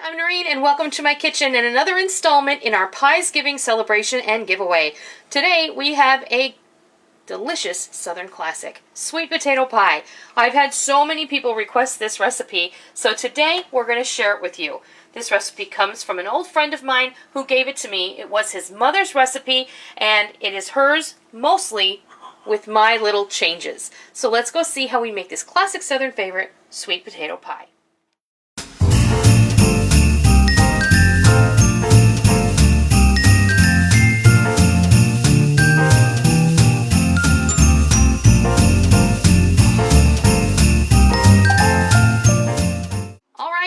I'm Noreen and welcome to my kitchen and another installment in our Pies Giving celebration and giveaway. Today we have a delicious Southern classic, sweet potato pie. I've had so many people request this recipe, so today we're going to share it with you. This recipe comes from an old friend of mine who gave it to me. It was his mother's recipe and it is hers mostly with my little changes. So let's go see how we make this classic Southern favorite, sweet potato pie.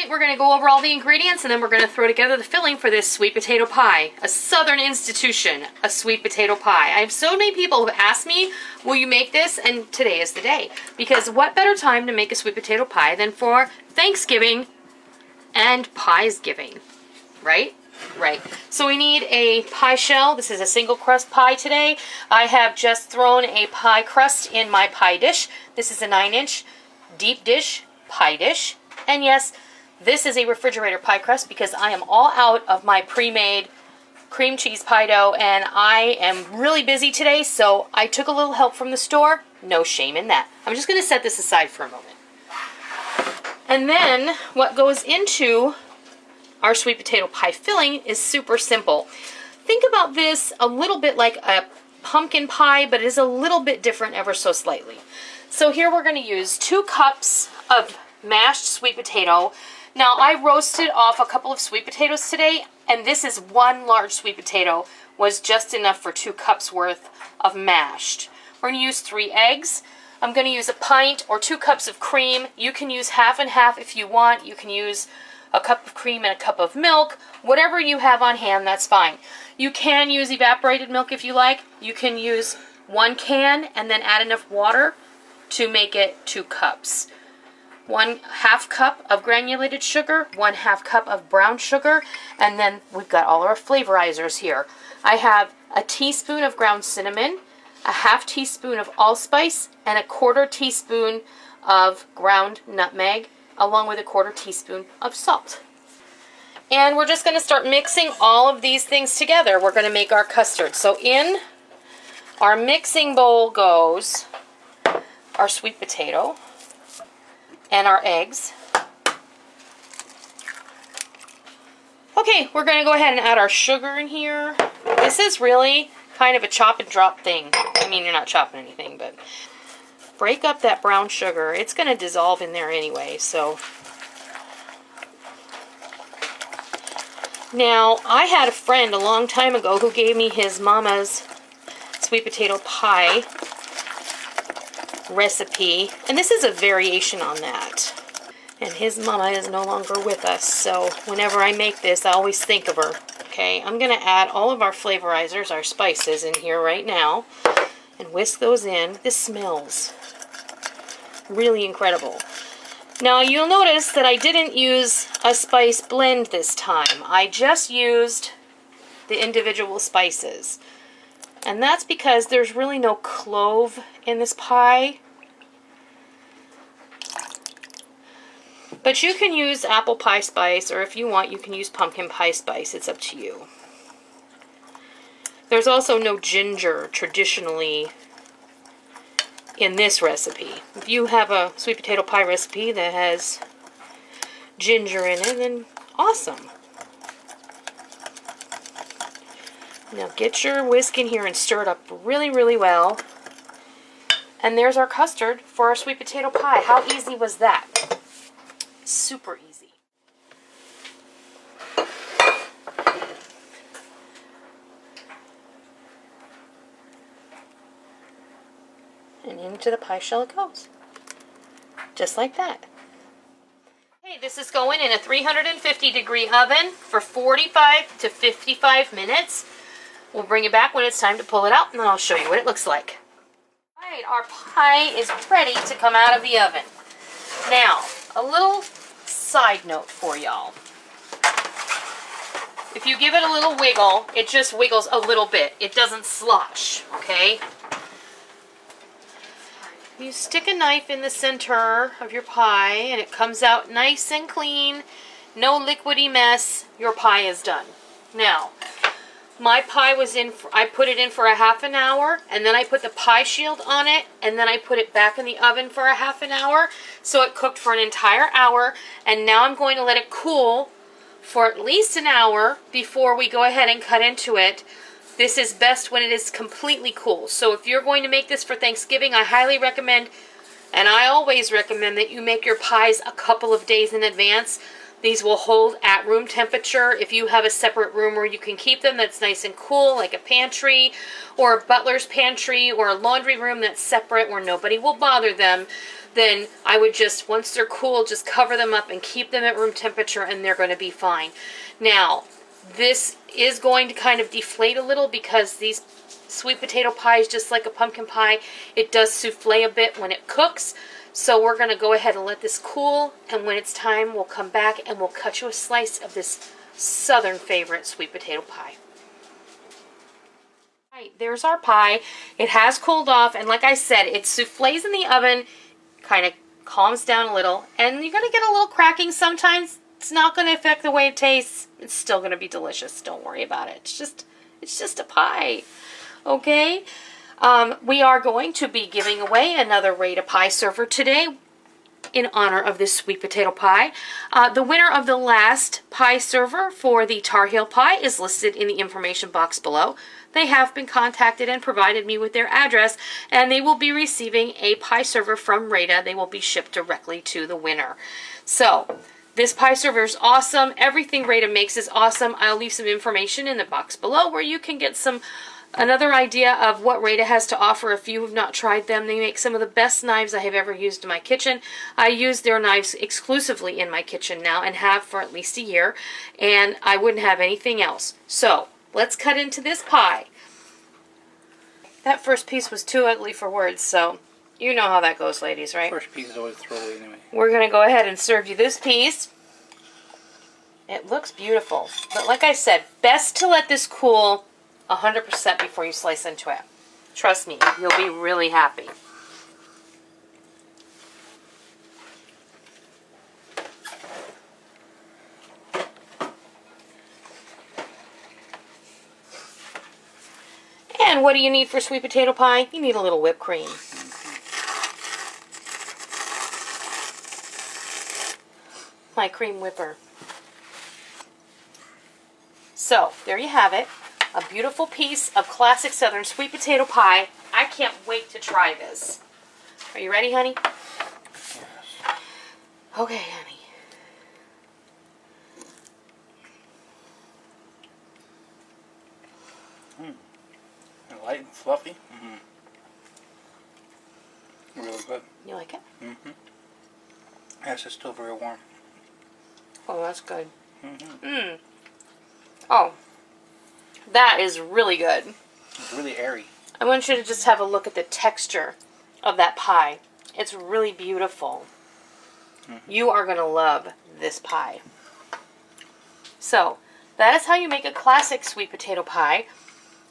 We're going to go over all the ingredients and then we're going to throw together the filling for this sweet potato pie. A Southern institution, a sweet potato pie. I have so many people who have asked me, will you make this? And today is the day. Because what better time to make a sweet potato pie than for Thanksgiving and Pies Giving, right? Right. So we need a pie shell. This is a single crust pie today. I have just thrown a pie crust in my pie dish. This is a 9-inch deep dish pie dish. And yes, this is a refrigerator pie crust because I am all out of my pre-made cream cheese pie dough and I am really busy today, so I took a little help from the store. No shame in that. I'm just going to set this aside for a moment. And then what goes into our sweet potato pie filling is super simple. Think about this a little bit like a pumpkin pie, but it is a little bit different ever so slightly. So here we're going to use 2 cups of mashed sweet potato. Now I roasted off a couple of sweet potatoes today, and this is 1 large sweet potato was just enough for 2 cups worth of mashed. We're going to use 3 eggs. I'm going to use a pint or 2 cups of cream. You can use half and half if you want. You can use a cup of cream and a cup of milk. Whatever you have on hand, that's fine. You can use evaporated milk if you like. You can use 1 can and then add enough water to make it 2 cups. 1/2 cup of granulated sugar, 1/2 cup of brown sugar, and then we've got all our flavorizers here. I have a teaspoon of ground cinnamon, a 1/2 teaspoon of allspice, and a 1/4 teaspoon of ground nutmeg, along with a 1/4 teaspoon of salt. And we're just going to start mixing all of these things together. We're going to make our custard. So in our mixing bowl goes our sweet potato and our eggs. Okay, we're going to go ahead and add our sugar in here. This is really kind of a chop and drop thing. I mean, you're not chopping anything, but break up that brown sugar. It's going to dissolve in there anyway, so. Now, I had a friend a long time ago who gave me his mama's sweet potato pie recipe, and this is a variation on that. And his mama is no longer with us, so whenever I make this, I always think of her. Okay, I'm going to add all of our flavorizers, our spices in here right now, and whisk those in. This smells really incredible. Now you'll notice that I didn't use a spice blend this time. I just used the individual spices. And that's because there's really no clove in this pie. But you can use apple pie spice, or if you want, you can use pumpkin pie spice. It's up to you. There's also no ginger traditionally in this recipe. If you have a sweet potato pie recipe that has ginger in it, then awesome. Now get your whisk in here and stir it up really, really well. And there's our custard for our sweet potato pie. How easy was that? Super easy. And into the pie shell it goes. Just like that. Okay, this is going in a 350-degree oven for 45 to 55 minutes. We'll bring it back when it's time to pull it out, and then I'll show you what it looks like. All right, our pie is ready to come out of the oven. Now, a little side note for y'all. If you give it a little wiggle, it just wiggles a little bit. It doesn't slosh, okay? You stick a knife in the center of your pie, and it comes out nice and clean no liquidy mess, your pie is done. Now, my pie was in, I put it in for a half an hour, and then I put the pie shield on it, and then I put it back in the oven for a half an hour, so it cooked for an entire hour, and now I'm going to let it cool for at least an hour before we go ahead and cut into it. This is best when it is completely cool. So if you're going to make this for Thanksgiving, I highly recommend, and I always recommend, that you make your pies a couple of days in advance. These will hold at room temperature. If you have a separate room where you can keep them that's nice and cool, like a pantry or a butler's pantry or a laundry room that's separate where nobody will bother them, then I would just, once they're cool, just cover them up and keep them at room temperature, and they're going to be fine. Now, this is going to kind of deflate a little because these sweet potato pies, just like a pumpkin pie, it does souffle a bit when it cooks. So we're going to go ahead and let this cool, and when it's time, we'll come back and we'll cut you a slice of this southern favorite sweet potato pie. All right, there's our pie. It has cooled off, and like I said, it souffles in the oven, kind of calms down a little, and you're going to get a little cracking sometimes. It's not going to affect the way it tastes. It's still going to be delicious. Don't worry about it. It's just a pie. Okay? We are going to be giving away another Rada pie server today in honor of this sweet potato pie. The winner of the last pie server for the Tarheel pie is listed in the information box below. They have been contacted and provided me with their address, and they will be receiving a pie server from Rada. They will be shipped directly to the winner. So, this pie server is awesome. Everything Rada makes is awesome. I'll leave some information in the box below where you can get another idea of what Rada has to offer if you have not tried them. They make some of the best knives I have ever used in my kitchen. I use their knives exclusively in my kitchen now and have for at least a year, and I wouldn't have anything else. So, let's cut into this pie. That first piece was too ugly for words, so you know how that goes, ladies, right? First piece is always throwaway anyway. We're going to go ahead and serve you this piece. It looks beautiful. But like I said, best to let this cool 100% before you slice into it. Trust me, you'll be really happy. And what do you need for sweet potato pie? You need a little whipped cream. My cream whipper. So, there you have it. A beautiful piece of classic southern sweet potato pie. I can't wait to try this. Are you ready, honey? Yes. Okay, honey. Light and fluffy. Really good. You like it? Yes, it's still very warm. Oh, that's good. Oh, that is really good. It's really airy. I want you to just have a look at the texture of that pie. It's really beautiful. You are going to love this pie. So, that is how you make a classic sweet potato pie.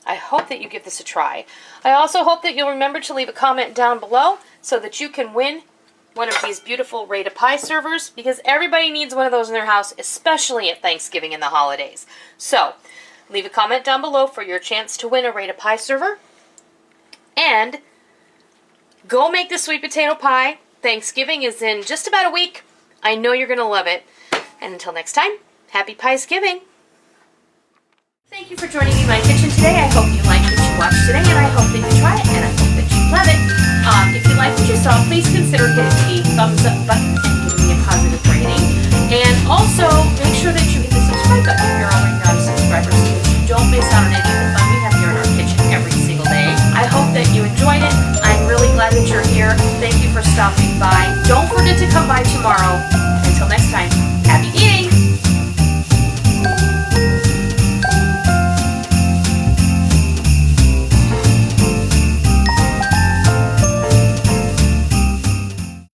I hope that you give this a try. I also hope that you'll remember to leave a comment down below so that you can win one of these beautiful Rada pie servers, because everybody needs one of those in their house, especially at Thanksgiving and the holidays. So, leave a comment down below for your chance to win a Rada pie server. And go make the sweet potato pie. Thanksgiving is in just about a week. I know you're going to love it. And until next time, happy Piesgiving. Thank you for joining me in my kitchen today. I hope you liked what you watched today, and I hope that you try it, and I hope that you love it. If you liked what you saw, please consider hitting the thumbs up button and giving me a positive rating. And also, make sure that you hit the subscribe button if you're already not a subscriber, so that you don't miss out on any of the fun we have here in our kitchen every single day. I hope that you enjoyed it. I'm really glad that you're here. Thank you for stopping by.